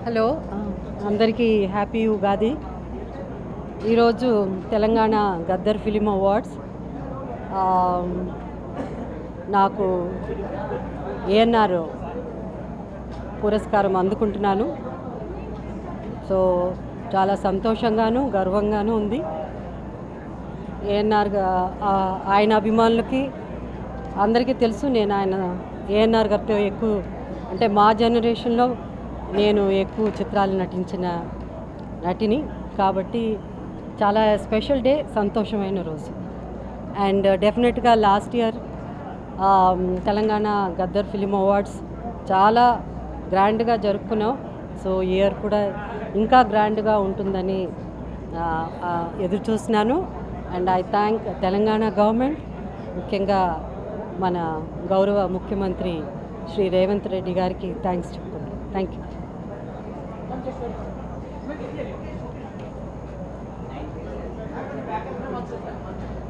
Hello, అందరికీ happy Ugadi. ఈరోజు Telangana Gaddar film awards నాకు ఏఎన్ఆర్ పురస్కారం అందుకుంటున్నాను. సో చాలా సంతోషంగాను గర్వంగాను ఉంది. ఏఎన్ఆర్ ఆయన అభిమానులకి అందరికీ తెలుసు, నేను ఏఎన్ఆర్ గారితో ఎక్కువ, అంటే మా జనరేషన్లో నేను ఎక్కువ చిత్రాలు నటించిన నటిని కాబట్టి చాలా స్పెషల్ డే, సంతోషమైన రోజు. అండ్ డెఫినెట్గా last year Telangana Gaddar film awards చాలా గ్రాండ్గా జరుపుకున్నాం. సో ఇయర్ కూడా ఇంకా గ్రాండ్గా ఉంటుందని ఎదురు చూస్తున్నాను. And I thank Telangana government, ముఖ్యంగా మన గౌరవ ముఖ్యమంత్రి శ్రీ రేవంత్ రెడ్డి గారికి థ్యాంక్స్ చెప్తున్నాను. Thank you.